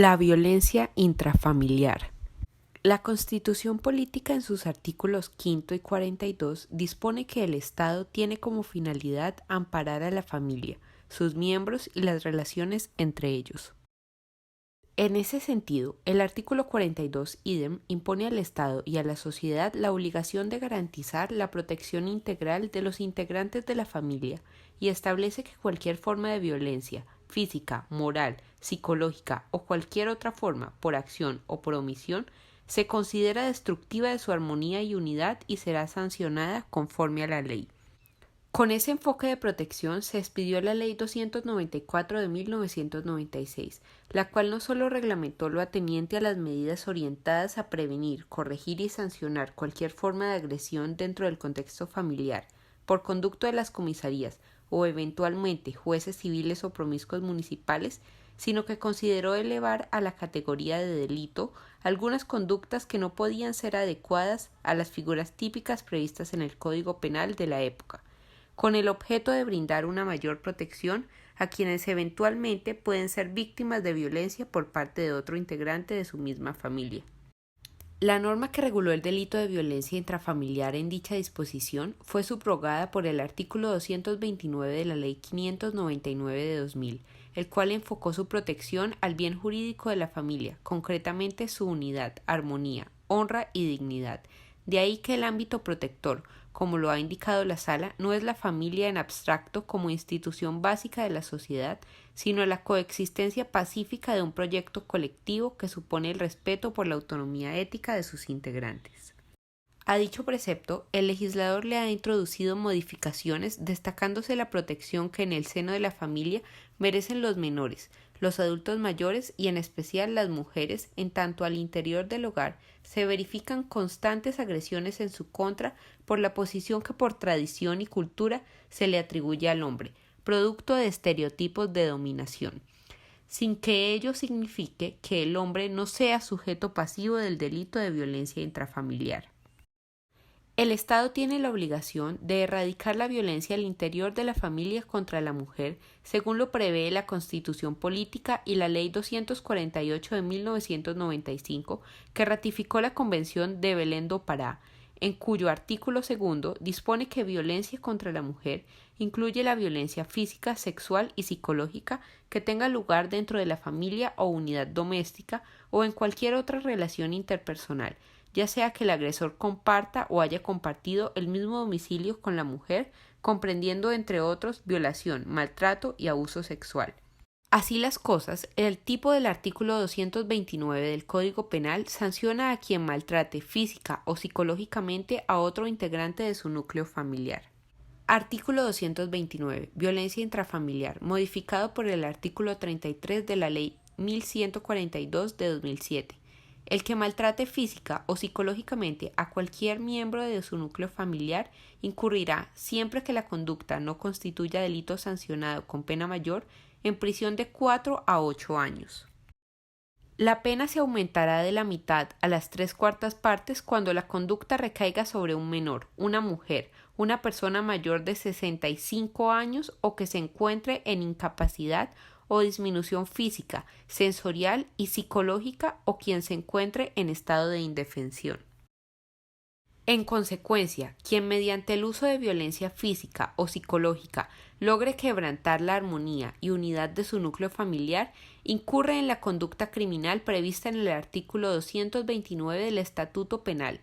La violencia intrafamiliar. La Constitución Política en sus artículos 5 y 42 dispone que el Estado tiene como finalidad amparar a la familia, sus miembros y las relaciones entre ellos. En ese sentido, el artículo 42 idem impone al Estado y a la sociedad la obligación de garantizar la protección integral de los integrantes de la familia y establece que cualquier forma de violencia, física, moral, psicológica o cualquier otra forma, por acción o por omisión, se considera destructiva de su armonía y unidad y será sancionada conforme a la ley. Con ese enfoque de protección se expidió la Ley 294 de 1996, la cual no solo reglamentó lo ateniente a las medidas orientadas a prevenir, corregir y sancionar cualquier forma de agresión dentro del contexto familiar, por conducto de las comisarías o eventualmente jueces civiles o promiscuos municipales, sino que consideró elevar a la categoría de delito algunas conductas que no podían ser adecuadas a las figuras típicas previstas en el Código Penal de la época, con el objeto de brindar una mayor protección a quienes eventualmente pueden ser víctimas de violencia por parte de otro integrante de su misma familia. La norma que reguló el delito de violencia intrafamiliar en dicha disposición fue subrogada por el artículo 229 de la Ley 599 de 2000, el cual enfocó su protección al bien jurídico de la familia, concretamente su unidad, armonía, honra y dignidad. De ahí que el ámbito protector, como lo ha indicado la Sala, no es la familia en abstracto como institución básica de la sociedad, sino la coexistencia pacífica de un proyecto colectivo que supone el respeto por la autonomía ética de sus integrantes. A dicho precepto, el legislador le ha introducido modificaciones destacándose la protección que en el seno de la familia merecen los menores, los adultos mayores y en especial las mujeres, en tanto al interior del hogar se verifican constantes agresiones en su contra por la posición que por tradición y cultura se le atribuye al hombre, producto de estereotipos de dominación, sin que ello signifique que el hombre no sea sujeto pasivo del delito de violencia intrafamiliar. El Estado tiene la obligación de erradicar la violencia al interior de la familia contra la mujer, según lo prevé la Constitución Política y la Ley 248 de 1995, que ratificó la Convención de Belén do Pará, en cuyo artículo segundo dispone que violencia contra la mujer incluye la violencia física, sexual y psicológica que tenga lugar dentro de la familia o unidad doméstica o en cualquier otra relación interpersonal, ya sea que el agresor comparta o haya compartido el mismo domicilio con la mujer, comprendiendo entre otros violación, maltrato y abuso sexual. Así las cosas, el tipo del artículo 229 del Código Penal sanciona a quien maltrate física o psicológicamente a otro integrante de su núcleo familiar. Artículo 229. Violencia intrafamiliar, modificado por el artículo 33 de la Ley 1142 de 2007. El que maltrate física o psicológicamente a cualquier miembro de su núcleo familiar incurrirá, siempre que la conducta no constituya delito sancionado con pena mayor, en prisión de 4 a 8 años. La pena se aumentará de la mitad a las 3/4 partes cuando la conducta recaiga sobre un menor, una mujer, una persona mayor de 65 años o que se encuentre en incapacidad o disminución física, sensorial y psicológica o quien se encuentre en estado de indefensión. En consecuencia, quien mediante el uso de violencia física o psicológica logre quebrantar la armonía y unidad de su núcleo familiar, incurre en la conducta criminal prevista en el artículo 229 del Estatuto Penal,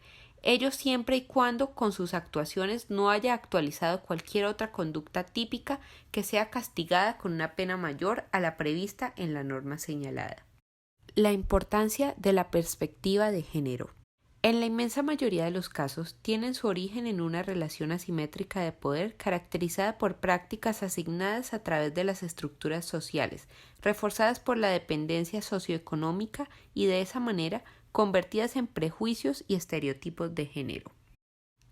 ello siempre y cuando con sus actuaciones no haya actualizado cualquier otra conducta típica que sea castigada con una pena mayor a la prevista en la norma señalada. La importancia de la perspectiva de género. En la inmensa mayoría de los casos tienen su origen en una relación asimétrica de poder caracterizada por prácticas asignadas a través de las estructuras sociales, reforzadas por la dependencia socioeconómica y de esa manera convertidas en prejuicios y estereotipos de género.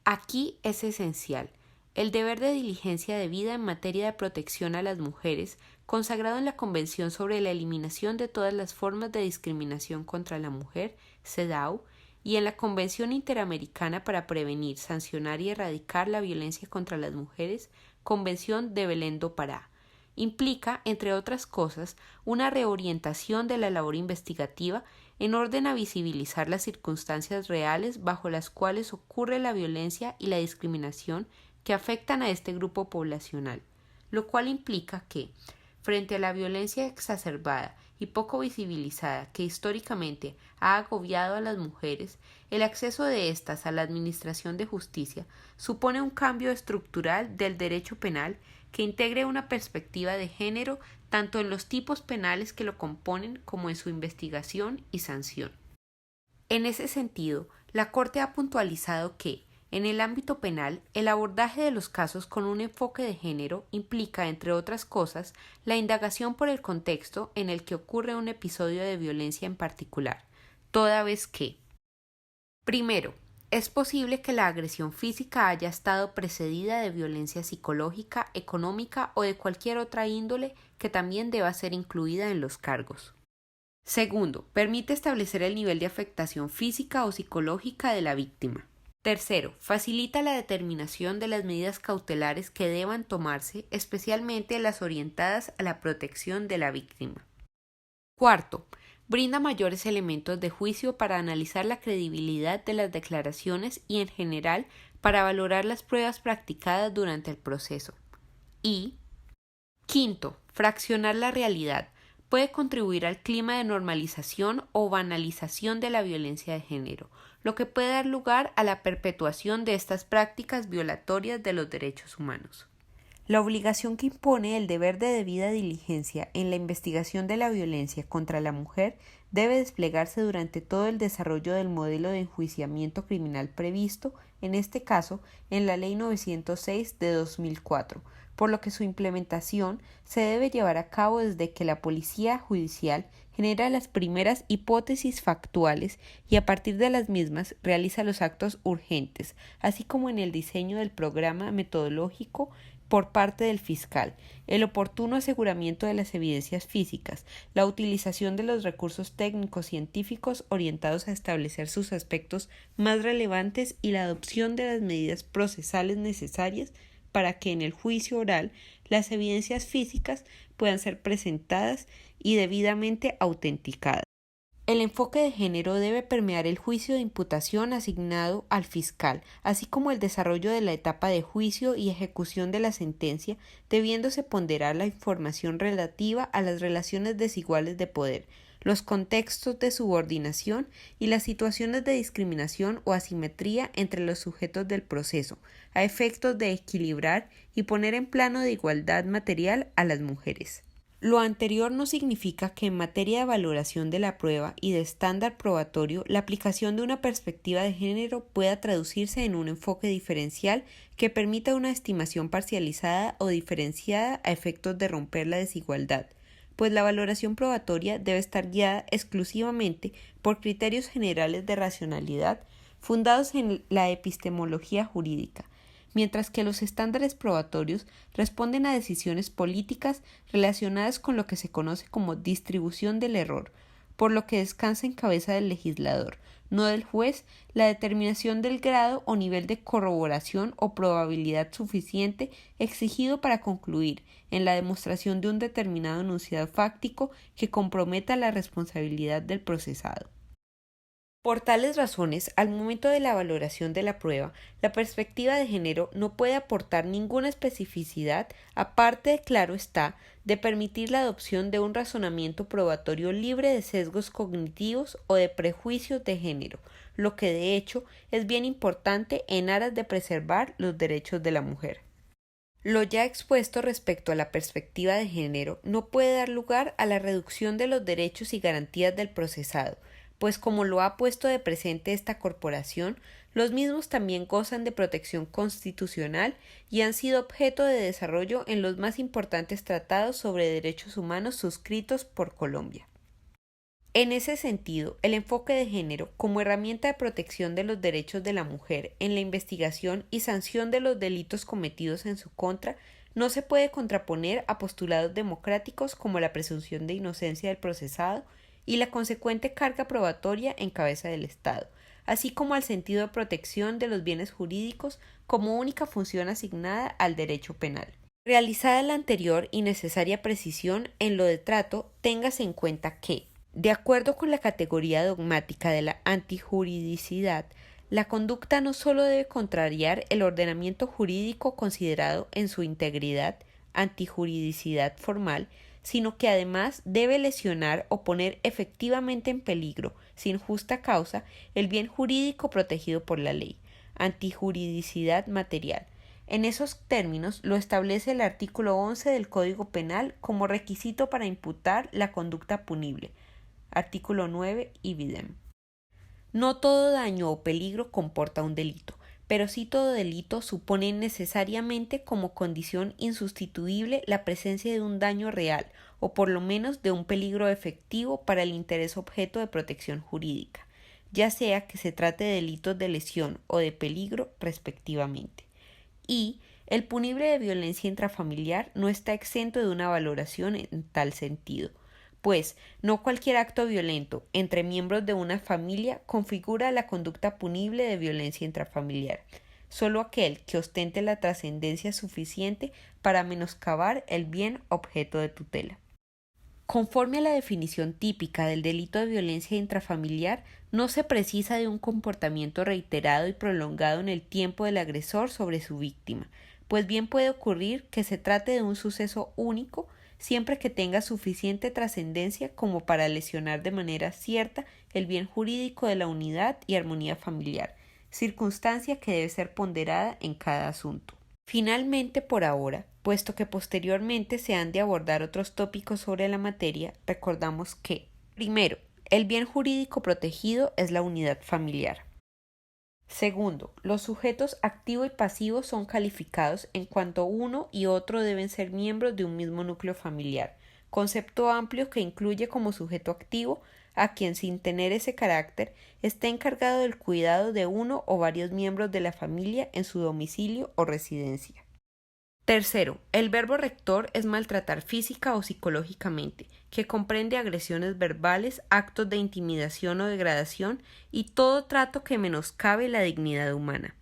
Aquí es esencial el deber de diligencia debida en materia de protección a las mujeres, consagrado en la Convención sobre la Eliminación de todas las formas de discriminación contra la mujer, CEDAW, y en la Convención Interamericana para prevenir, sancionar y erradicar la violencia contra las mujeres, Convención de Belén do Pará, implica, entre otras cosas, una reorientación de la labor investigativa en orden a visibilizar las circunstancias reales bajo las cuales ocurre la violencia y la discriminación que afectan a este grupo poblacional, lo cual implica que, frente a la violencia exacerbada y poco visibilizada que históricamente ha agobiado a las mujeres, el acceso de éstas a la administración de justicia supone un cambio estructural del derecho penal que integre una perspectiva de género tanto en los tipos penales que lo componen como en su investigación y sanción. En ese sentido, la Corte ha puntualizado que, en el ámbito penal, el abordaje de los casos con un enfoque de género implica, entre otras cosas, la indagación por el contexto en el que ocurre un episodio de violencia en particular, toda vez que, primero, es posible que la agresión física haya estado precedida de violencia psicológica, económica o de cualquier otra índole que también deba ser incluida en los cargos. Segundo, permite establecer el nivel de afectación física o psicológica de la víctima. Tercero, facilita la determinación de las medidas cautelares que deban tomarse, especialmente las orientadas a la protección de la víctima. Cuarto, brinda mayores elementos de juicio para analizar la credibilidad de las declaraciones y, en general, para valorar las pruebas practicadas durante el proceso. Y quinto, fraccionar la realidad. Puede contribuir al clima de normalización o banalización de la violencia de género, lo que puede dar lugar a la perpetuación de estas prácticas violatorias de los derechos humanos. La obligación que impone el deber de debida diligencia en la investigación de la violencia contra la mujer debe desplegarse durante todo el desarrollo del modelo de enjuiciamiento criminal previsto, en este caso, en la Ley 906 de 2004, por lo que su implementación se debe llevar a cabo desde que la Policía Judicial genera las primeras hipótesis factuales y a partir de las mismas realiza los actos urgentes, así como en el diseño del programa metodológico por parte del fiscal, el oportuno aseguramiento de las evidencias físicas, la utilización de los recursos técnicos científicos orientados a establecer sus aspectos más relevantes y la adopción de las medidas procesales necesarias para que en el juicio oral las evidencias físicas puedan ser presentadas y debidamente autenticadas. El enfoque de género debe permear el juicio de imputación asignado al fiscal, así como el desarrollo de la etapa de juicio y ejecución de la sentencia, debiéndose ponderar la información relativa a las relaciones desiguales de poder, los contextos de subordinación y las situaciones de discriminación o asimetría entre los sujetos del proceso, a efectos de equilibrar y poner en plano de igualdad material a las mujeres. Lo anterior no significa que en materia de valoración de la prueba y de estándar probatorio la aplicación de una perspectiva de género pueda traducirse en un enfoque diferencial que permita una estimación parcializada o diferenciada a efectos de romper la desigualdad, pues la valoración probatoria debe estar guiada exclusivamente por criterios generales de racionalidad fundados en la epistemología jurídica, mientras que los estándares probatorios responden a decisiones políticas relacionadas con lo que se conoce como distribución del error, por lo que descansa en cabeza del legislador, no del juez, la determinación del grado o nivel de corroboración o probabilidad suficiente exigido para concluir en la demostración de un determinado enunciado fáctico que comprometa la responsabilidad del procesado. Por tales razones, al momento de la valoración de la prueba, la perspectiva de género no puede aportar ninguna especificidad, aparte de, claro está, de permitir la adopción de un razonamiento probatorio libre de sesgos cognitivos o de prejuicios de género, lo que de hecho es bien importante en aras de preservar los derechos de la mujer. Lo ya expuesto respecto a la perspectiva de género no puede dar lugar a la reducción de los derechos y garantías del procesado, pues como lo ha puesto de presente esta corporación, los mismos también gozan de protección constitucional y han sido objeto de desarrollo en los más importantes tratados sobre derechos humanos suscritos por Colombia. En ese sentido, el enfoque de género como herramienta de protección de los derechos de la mujer en la investigación y sanción de los delitos cometidos en su contra no se puede contraponer a postulados democráticos como la presunción de inocencia del procesado y la consecuente carga probatoria en cabeza del Estado, así como al sentido de protección de los bienes jurídicos como única función asignada al derecho penal. Realizada la anterior y necesaria precisión en lo de trato, téngase en cuenta que, de acuerdo con la categoría dogmática de la antijuridicidad, la conducta no sólo debe contrariar el ordenamiento jurídico considerado en su integridad, antijuridicidad formal, sino que además debe lesionar o poner efectivamente en peligro, sin justa causa, el bien jurídico protegido por la ley, antijuridicidad material. En esos términos lo establece el artículo 11 del Código Penal como requisito para imputar la conducta punible. Artículo 9 ibidem. No todo daño o peligro comporta un delito, pero sí todo delito supone necesariamente como condición insustituible la presencia de un daño real, o por lo menos de un peligro efectivo para el interés objeto de protección jurídica, ya sea que se trate de delitos de lesión o de peligro respectivamente. Y el punible de violencia intrafamiliar no está exento de una valoración en tal sentido, pues no cualquier acto violento entre miembros de una familia configura la conducta punible de violencia intrafamiliar, solo aquel que ostente la trascendencia suficiente para menoscabar el bien objeto de tutela. Conforme a la definición típica del delito de violencia intrafamiliar, no se precisa de un comportamiento reiterado y prolongado en el tiempo del agresor sobre su víctima, pues bien puede ocurrir que se trate de un suceso único siempre que tenga suficiente trascendencia como para lesionar de manera cierta el bien jurídico de la unidad y armonía familiar, circunstancia que debe ser ponderada en cada asunto. Finalmente, por ahora, puesto que posteriormente se han de abordar otros tópicos sobre la materia, recordamos que, primero, el bien jurídico protegido es la unidad familiar. Segundo, los sujetos activo y pasivo son calificados en cuanto uno y otro deben ser miembros de un mismo núcleo familiar, concepto amplio que incluye como sujeto activo a quien, sin tener ese carácter, esté encargado del cuidado de uno o varios miembros de la familia en su domicilio o residencia. Tercero, el verbo rector es maltratar física o psicológicamente, que comprende agresiones verbales, actos de intimidación o degradación y todo trato que menoscabe la dignidad humana.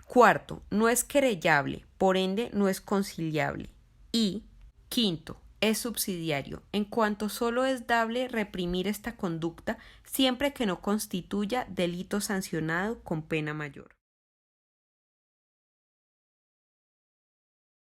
Cuarto, no es querellable, por ende no es conciliable. Y, quinto, es subsidiario, en cuanto solo es dable reprimir esta conducta siempre que no constituya delito sancionado con pena mayor.